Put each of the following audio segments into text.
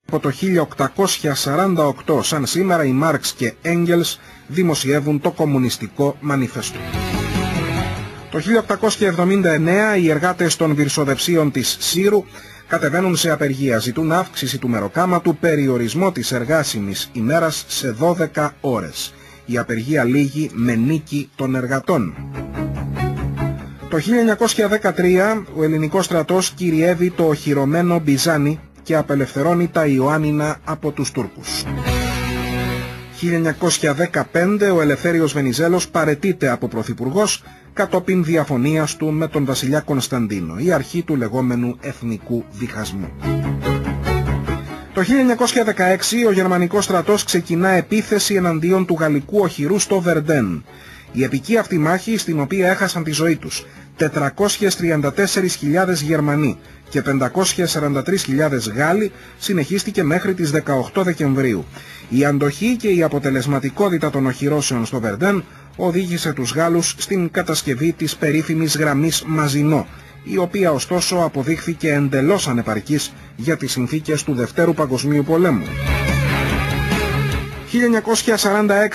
Από το 1848 σαν σήμερα οι Μάρξ και Έγγελς δημοσιεύουν το Κομμουνιστικό Μανιφέστο. Το 1879 οι εργάτες των βυρσοδεψίων της Σύρου κατεβαίνουν σε απεργία, ζητούν αύξηση του μεροκάματου, περιορισμό της εργάσιμης ημέρας σε 12 ώρες. Η απεργία λήγει με νίκη των εργατών. Το 1913 ο ελληνικός στρατός κυριεύει το οχυρωμένο Μπιζάνι και απελευθερώνει τα Ιωάννινα από τους Τούρκους. 1915 ο Ελευθέριος Βενιζέλος παραιτείται από πρωθυπουργός κατόπιν διαφωνίας του με τον βασιλιά Κωνσταντίνο, η αρχή του λεγόμενου εθνικού διχασμού. Το 1916 ο γερμανικός στρατός ξεκινά επίθεση εναντίον του γαλλικού οχυρού στο Βερντέν. Η επική αυτή μάχη, στην οποία έχασαν τη ζωή τους 434.000 Γερμανοί και 543.000 Γάλλοι, συνεχίστηκε μέχρι τις 18 Δεκεμβρίου. Η αντοχή και η αποτελεσματικότητα των οχυρώσεων στο Βερντέν οδήγησε τους Γάλλους στην κατασκευή της περίφημης γραμμής Μαζινό, η οποία ωστόσο αποδείχθηκε εντελώς ανεπαρκής για τις συνθήκες του Δευτέρου Παγκοσμίου Πολέμου.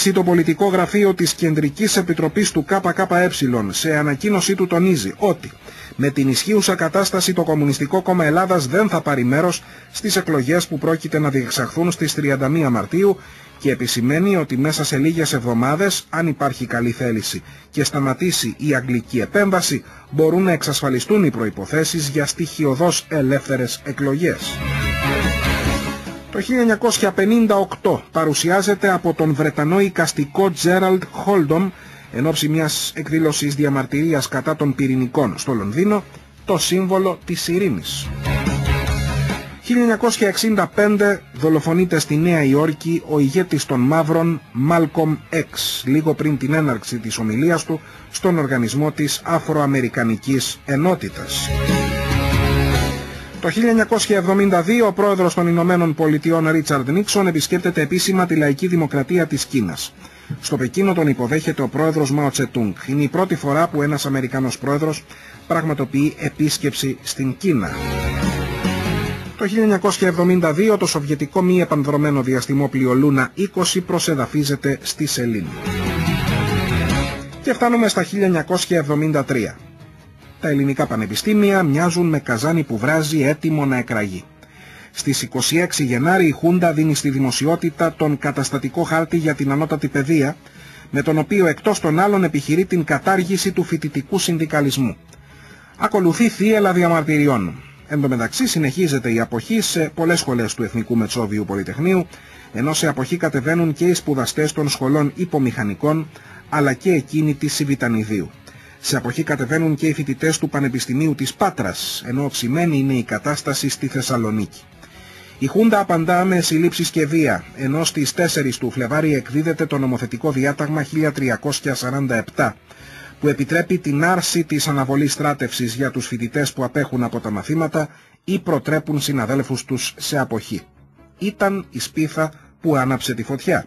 1946 το πολιτικό γραφείο της Κεντρικής Επιτροπής του ΚΚΕ σε ανακοίνωσή του τονίζει ότι με την ισχύουσα κατάσταση το Κομμουνιστικό Κόμμα Ελλάδας δεν θα πάρει μέρος στις εκλογές που πρόκειται να διεξαχθούν στις 31 Μαρτίου και επισημαίνει ότι μέσα σε λίγες εβδομάδες, αν υπάρχει καλή θέληση και σταματήσει η αγγλική επέμβαση, μπορούν να εξασφαλιστούν οι προϋποθέσεις για στοιχειωδώς ελεύθερες εκλογές. Το 1958 παρουσιάζεται από τον Βρετανό εικαστικό Τζέραλντ Χόλντομ εν ώψη μιας εκδήλωσης διαμαρτυρίας κατά των πυρηνικών στο Λονδίνο το σύμβολο της ειρήνης. 1965 δολοφονείται στη Νέα Υόρκη ο ηγέτης των Μαύρων Μάλκομ X, λίγο πριν την έναρξη της ομιλίας του στον οργανισμό της Αφροαμερικανικής Ενότητας. Το 1972 ο πρόεδρος των Ηνωμένων Πολιτειών Ρίτσαρντ Νίξον επισκέπτεται επίσημα τη λαϊκή δημοκρατία της Κίνας. Στο Πεκίνο τον υποδέχεται ο πρόεδρος Μάο Τσετούγκ. Είναι η πρώτη φορά που ένας Αμερικανός πρόεδρος πραγματοποιεί επίσκεψη στην Κίνα. Το 1972 το σοβιετικό μη επανδρωμένο διαστημόπλοιο Λούνα 20 προσεδαφίζεται στη Σελήνη. Και φτάνουμε στα 1973. Τα ελληνικά πανεπιστήμια μοιάζουν με καζάνι που βράζει έτοιμο να εκραγεί. Στις 26 Γενάρη η Χούντα δίνει στη δημοσιότητα τον καταστατικό χάρτη για την ανώτατη παιδεία, με τον οποίο εκτός των άλλων επιχειρεί την κατάργηση του φοιτητικού συνδικαλισμού. Ακολουθεί θύελλα διαμαρτυριών. Εν τω μεταξύ συνεχίζεται η αποχή σε πολλές σχολές του Εθνικού Μετσόβιου Πολυτεχνείου, ενώ σε αποχή κατεβαίνουν και οι σπουδαστές των σχολών υπομηχανικών, αλλά και εκείνοι της Σιβητανιδίου. Σε αποχή κατεβαίνουν και οι φοιτητές του Πανεπιστημίου της Πάτρας, ενώ οψημένη είναι η κατάσταση στη Θεσσαλονίκη. Η Χούντα απαντά με συλλήψεις και βία, ενώ στις 4 του Φλεβάρι εκδίδεται το νομοθετικό διάταγμα 1347, που επιτρέπει την άρση της αναβολής στράτευσης για τους φοιτητές που απέχουν από τα μαθήματα ή προτρέπουν συναδέλφους τους σε αποχή. Ήταν η σπίθα που άναψε τη φωτιά.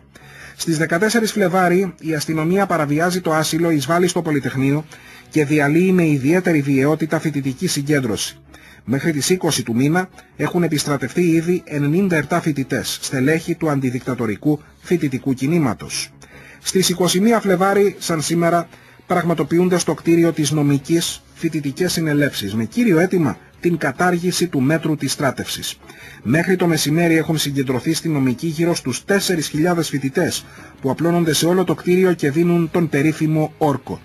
Στις 14 Φλεβάρι η αστυνομία παραβιάζει το άσυλο, εισβάλλει στο Πολυτεχνείο και διαλύει με ιδιαίτερη βιαιότητα φοιτητική συγκέντρωση. Μέχρι τις 20 του μήνα έχουν επιστρατευτεί ήδη 97 φοιτητές, στελέχη του αντιδικτατορικού φοιτητικού κινήματος. Στις 21 Φλεβάρι, σαν σήμερα, πραγματοποιούνται στο κτίριο της νομικής φοιτητικές συνελεύσεις, με κύριο αίτημα την κατάργηση του μέτρου της στράτευσης. Μέχρι το μεσημέρι έχουν συγκεντρωθεί στη νομική γύρω στους 4.000 φοιτητές, που απλώνονται σε όλο το κτίριο και δίνουν τον περίφημο όρκο.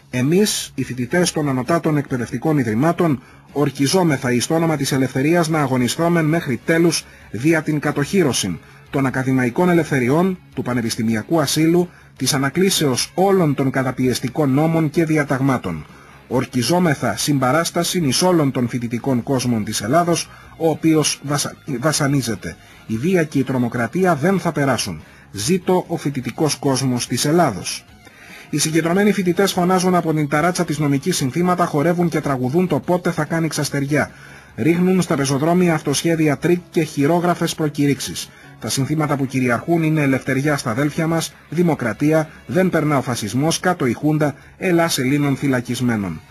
Εμείς, οι φοιτητές των ανωτάτων εκπαιδευτικών ιδρυμάτων, ορκιζόμεθα εις το όνομα της ελευθερίας να αγωνιστρώμεν μέχρι τέλους δια την κατοχύρωση των ακαδημαϊκών ελευθεριών, του πανεπιστημιακού ασύλου, της ανακλήσεως όλων των καταπιεστικών νόμων και διαταγμάτων. Ορκιζόμεθα συμπαράσταση εις όλων των φοιτητικών κόσμων της Ελλάδος, ο οποίος βασανίζεται. Η βία και η τρομοκρατία δεν θα περάσουν. Ζήτω ο φοιτητικός κόσμος της Ελλάδος. Οι συγκεντρωμένοι φοιτητές φωνάζουν από την ταράτσα της νομικής συνθήματα, χορεύουν και τραγουδούν το πότε θα κάνει ξαστεριά. Ρίχνουν στα πεζοδρόμια αυτοσχέδια τρίκ και χειρόγραφες προκηρύξεις. Τα συνθήματα που κυριαρχούν είναι ελευθεριά στα αδέλφια μας, δημοκρατία, δεν περνά ο φασισμός, κάτω η Χούντα, Ελλάς Ελλήνων φυλακισμένων.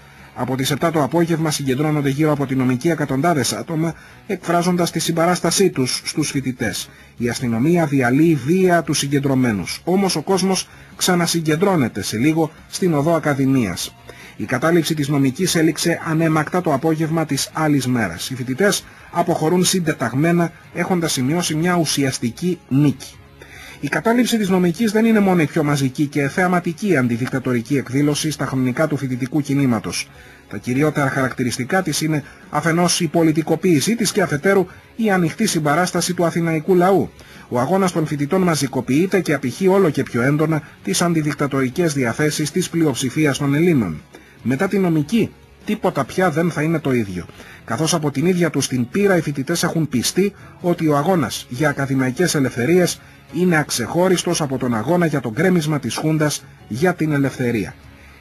Από τις 7 το απόγευμα συγκεντρώνονται γύρω από την νομική εκατοντάδες άτομα, εκφράζοντας τη συμπαράστασή τους στους φοιτητές. Η αστυνομία διαλύει βία τους συγκεντρωμένους. Όμως ο κόσμος ξανασυγκεντρώνεται σε λίγο στην οδό Ακαδημίας. Η κατάληψη της νομικής έληξε ανέμακτα το απόγευμα της άλλης μέρας. Οι φοιτητές αποχωρούν συντεταγμένα, έχοντας σημειώσει μια ουσιαστική νίκη. Η κατάληψη της νομικής δεν είναι μόνο η πιο μαζική και θεαματική αντιδικτατορική εκδήλωση στα χρονικά του φοιτητικού κινήματος. Τα κυριότερα χαρακτηριστικά της είναι αφενός η πολιτικοποίησή της και αφετέρου η ανοιχτή συμπαράσταση του αθηναϊκού λαού. Ο αγώνας των φοιτητών μαζικοποιείται και απηχεί όλο και πιο έντονα τις αντιδικτατορικές διαθέσεις της πλειοψηφίας των Ελλήνων. Μετά την νομική, τίποτα πια δεν θα είναι το ίδιο. Καθώς από την ίδια τους την πείρα οι φοιτητές έχουν πιστεί ότι ο αγώνας για ακαδημαϊκές ελευθερίες είναι αξεχώριστος από τον αγώνα για το γκρέμισμα της Χούντας για την ελευθερία.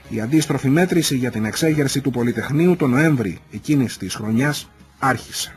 Η αντίστροφη μέτρηση για την εξέγερση του Πολυτεχνείου το Νοέμβρη εκείνης της χρονιάς άρχισε.